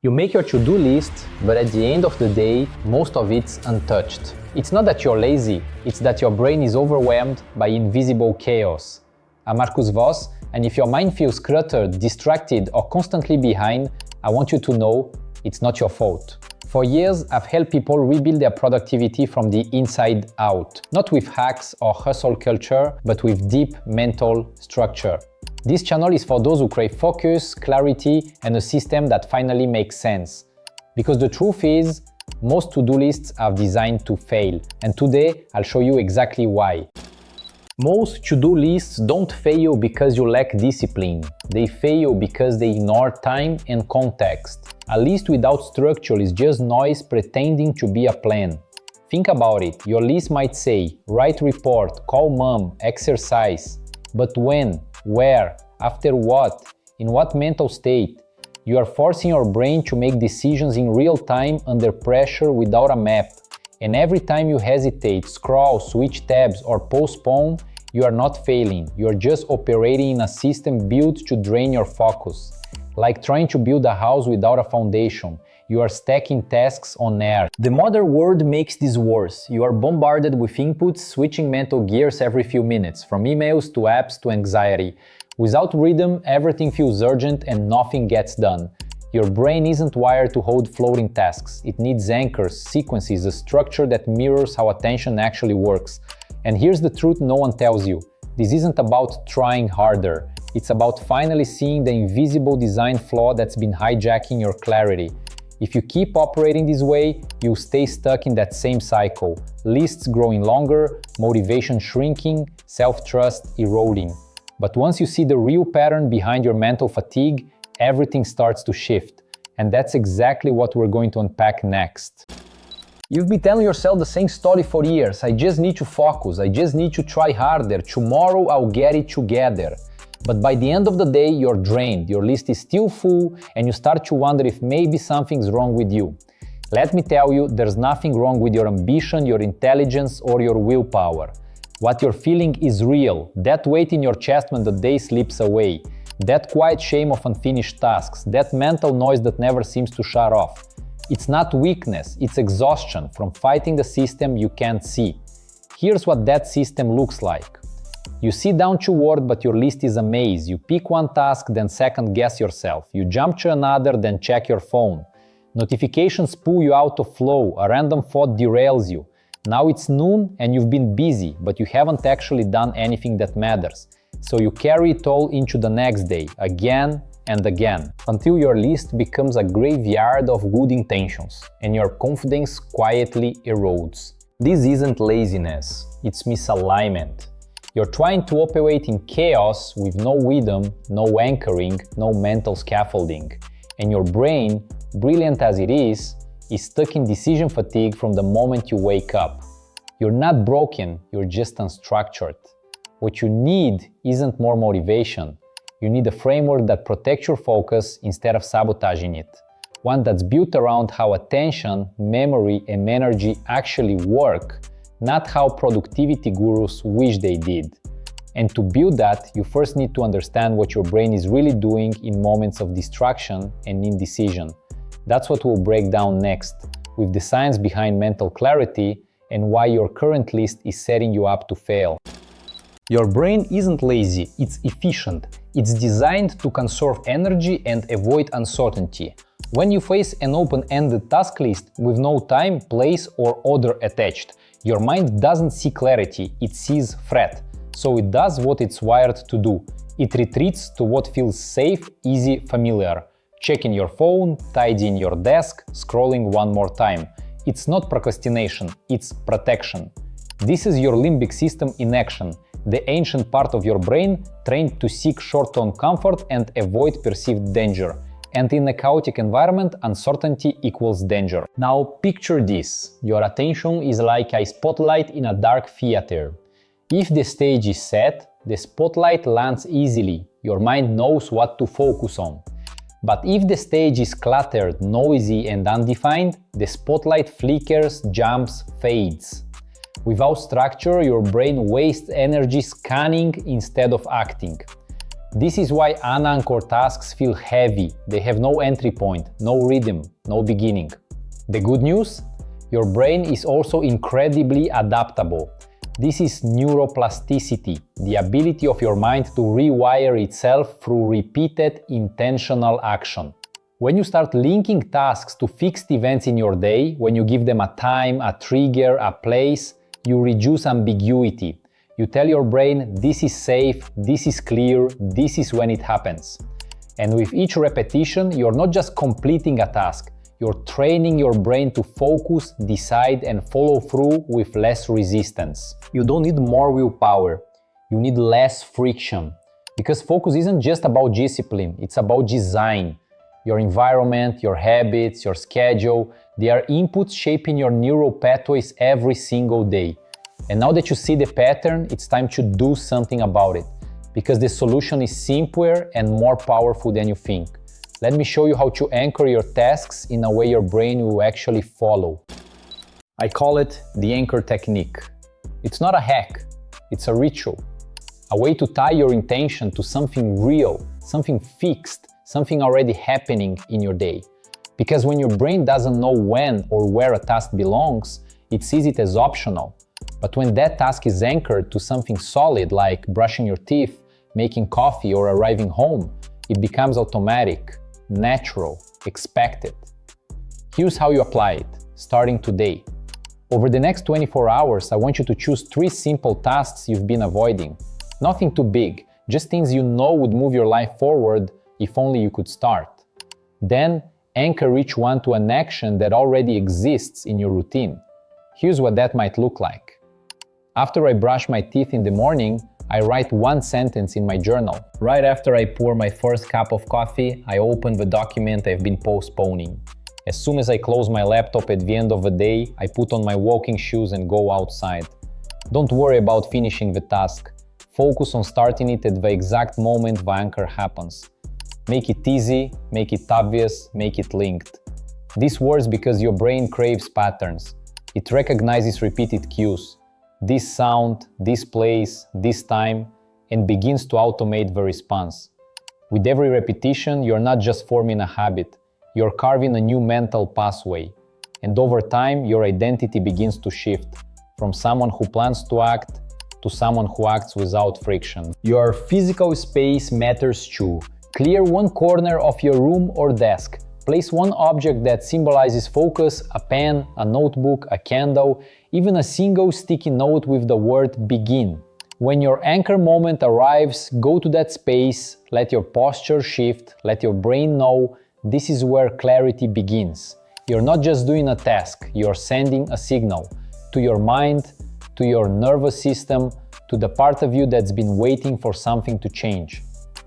You make your to-do list, but at the end of the day, most of it's untouched. It's not that you're lazy, it's that your brain is overwhelmed by invisible chaos. I'm Marcus Voss, and if your mind feels cluttered, distracted, or constantly behind, I want you to know it's not your fault. For years, I've helped people rebuild their productivity from the inside out, not with hacks or hustle culture, but with deep mental structure. This channel is for those who crave focus, clarity, and a system that finally makes sense. Because the truth is, most to-do lists are designed to fail, and today I'll show you exactly why. Most to-do lists don't fail because you lack discipline. They fail because they ignore time and context. A list without structure is just noise pretending to be a plan. Think about it. Your list might say, write report, call mom, exercise. But when? Where? After what? In what mental state? You are forcing your brain to make decisions in real time under pressure without a map. And every time you hesitate, scroll, switch tabs, or postpone, you are not failing. You are just operating in a system built to drain your focus. Like trying to build a house without a foundation. You are stacking tasks on air. The modern world makes this worse. You are bombarded with inputs, switching mental gears every few minutes, from emails to apps to anxiety. Without rhythm, everything feels urgent and nothing gets done. Your brain isn't wired to hold floating tasks. It needs anchors, sequences, a structure that mirrors how attention actually works. And here's the truth no one tells you. This isn't about trying harder. It's about finally seeing the invisible design flaw that's been hijacking your clarity. If you keep operating this way, you'll stay stuck in that same cycle. Lists growing longer, motivation shrinking, self-trust eroding. But once you see the real pattern behind your mental fatigue, everything starts to shift. And that's exactly what we're going to unpack next. You've been telling yourself the same story for years. I just need to focus. I just need to try harder. Tomorrow I'll get it together. But by the end of the day, you're drained, your list is still full, and you start to wonder if maybe something's wrong with you. Let me tell you, there's nothing wrong with your ambition, your intelligence, or your willpower. What you're feeling is real, that weight in your chest when the day slips away, that quiet shame of unfinished tasks, that mental noise that never seems to shut off. It's not weakness, it's exhaustion from fighting the system you can't see. Here's what that system looks like. You sit down to work, but your list is a maze. You pick one task, then second guess yourself. You jump to another, then check your phone. Notifications pull you out of flow, a random thought derails you. Now it's noon and you've been busy, but you haven't actually done anything that matters. So you carry it all into the next day, again and again, until your list becomes a graveyard of good intentions and your confidence quietly erodes. This isn't laziness, it's misalignment. You're trying to operate in chaos with no rhythm, no anchoring, no mental scaffolding. And your brain, brilliant as it is stuck in decision fatigue from the moment you wake up. You're not broken, you're just unstructured. What you need isn't more motivation. You need a framework that protects your focus instead of sabotaging it. One that's built around how attention, memory, and energy actually work, not how productivity gurus wish they did. And to build that, you first need to understand what your brain is really doing in moments of distraction and indecision. That's what we'll break down next, with the science behind mental clarity and why your current list is setting you up to fail. Your brain isn't lazy, it's efficient. It's designed to conserve energy and avoid uncertainty. When you face an open-ended task list with no time, place, or order attached, your mind doesn't see clarity, it sees threat. So it does what it's wired to do. It retreats to what feels safe, easy, familiar. Checking your phone, tidying your desk, scrolling one more time. It's not procrastination, it's protection. This is your limbic system in action, the ancient part of your brain trained to seek short-term comfort and avoid perceived danger. And in a chaotic environment, uncertainty equals danger. Now picture this. Your attention is like a spotlight in a dark theater. If the stage is set, the spotlight lands easily. Your mind knows what to focus on. But if the stage is cluttered, noisy, and undefined, the spotlight flickers, jumps, fades. Without structure, your brain wastes energy scanning instead of acting. This is why unanchored tasks feel heavy. They have no entry point, no rhythm, no beginning. The good news? Your brain is also incredibly adaptable. This is neuroplasticity, the ability of your mind to rewire itself through repeated intentional action. When you start linking tasks to fixed events in your day, when you give them a time, a trigger, a place, you reduce ambiguity. You tell your brain, this is safe, this is clear, this is when it happens. And with each repetition, you're not just completing a task, you're training your brain to focus, decide, and follow through with less resistance. You don't need more willpower, you need less friction. Because focus isn't just about discipline, it's about design. Your environment, your habits, your schedule, they are inputs shaping your neural pathways every single day. And now that you see the pattern, it's time to do something about it, because the solution is simpler and more powerful than you think. Let me show you how to anchor your tasks in a way your brain will actually follow. I call it the anchor technique. It's not a hack, it's a ritual. A way to tie your intention to something real, something fixed, something already happening in your day. Because when your brain doesn't know when or where a task belongs, it sees it as optional. But when that task is anchored to something solid like brushing your teeth, making coffee, or arriving home, it becomes automatic, natural, expected. Here's how you apply it, starting today. Over the next 24 hours, I want you to choose 3 simple tasks you've been avoiding. Nothing too big, just things you know would move your life forward if only you could start. Then, anchor each one to an action that already exists in your routine. Here's what that might look like. After I brush my teeth in the morning, I write 1 sentence in my journal. Right after I pour my first cup of coffee, I open the document I've been postponing. As soon as I close my laptop at the end of the day, I put on my walking shoes and go outside. Don't worry about finishing the task. Focus on starting it at the exact moment the anchor happens. Make it easy, make it obvious, make it linked. This works because your brain craves patterns. It recognizes repeated cues. This sound, this place, this time, and begins to automate the response. With every repetition, you're not just forming a habit, you're carving a new mental pathway. And over time, your identity begins to shift from someone who plans to act to someone who acts without friction. Your physical space matters too. Clear 1 corner of your room or desk. Place 1 object that symbolizes focus, a pen, a notebook, a candle, even a single sticky note with the word begin. When your anchor moment arrives, go to that space, let your posture shift, let your brain know this is where clarity begins. You're not just doing a task, you're sending a signal to your mind, to your nervous system, to the part of you that's been waiting for something to change.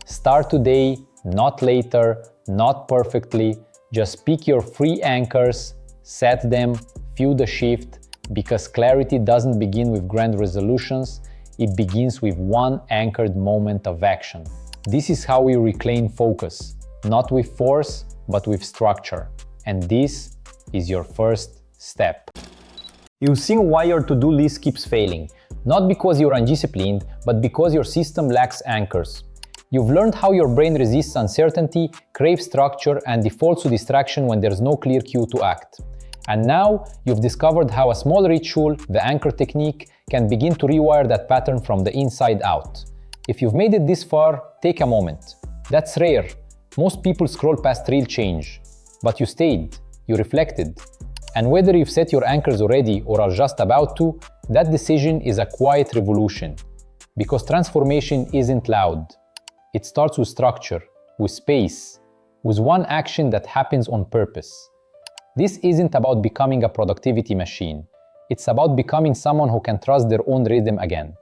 Start today, not later, not perfectly. Just pick your 3 anchors, set them, feel the shift, because clarity doesn't begin with grand resolutions, it begins with 1 anchored moment of action. This is how we reclaim focus, not with force, but with structure. And this is your first step. You'll see why your to-do list keeps failing, not because you're undisciplined, but because your system lacks anchors. You've learned how your brain resists uncertainty, craves structure, and defaults to distraction when there's no clear cue to act. And now, you've discovered how a small ritual, the anchor technique, can begin to rewire that pattern from the inside out. If you've made it this far, take a moment. That's rare. Most people scroll past real change. But you stayed, you reflected. And whether you've set your anchors already or are just about to, that decision is a quiet revolution. Because transformation isn't loud. It starts with structure, with space, with 1 action that happens on purpose. This isn't about becoming a productivity machine. It's about becoming someone who can trust their own rhythm again.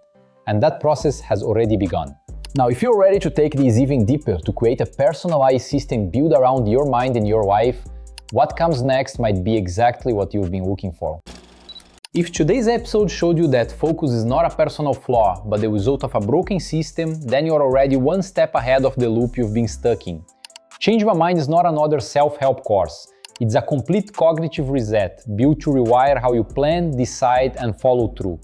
And that process has already begun. Now, if you're ready to take this even deeper to create a personalized system built around your mind and your life, what comes next might be exactly what you've been looking for. If today's episode showed you that focus is not a personal flaw, but the result of a broken system, then you're already 1 step ahead of the loop you've been stuck in. Change My Mind is not another self-help course. It's a complete cognitive reset, built to rewire how you plan, decide, and follow through.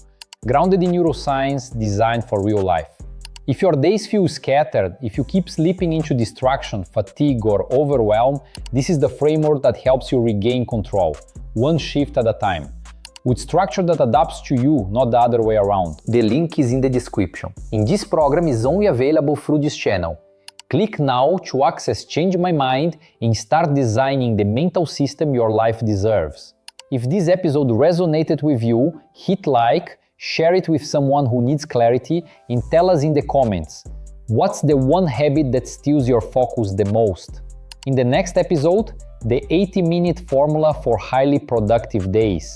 Grounded in neuroscience, designed for real life. If your days feel scattered, if you keep slipping into distraction, fatigue, or overwhelm, this is the framework that helps you regain control, one shift at a time, with structure that adapts to you, not the other way around. The link is in the description. And this program is only available through this channel. Click now to access Change My Mind and start designing the mental system your life deserves. If this episode resonated with you, hit like, share it with someone who needs clarity, and tell us in the comments, what's the one habit that steals your focus the most? In the next episode, the 80-minute formula for highly productive days.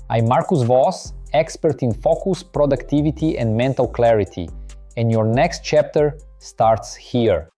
I'm Marcus Voss, expert in focus, productivity, and mental clarity, and your next chapter starts here.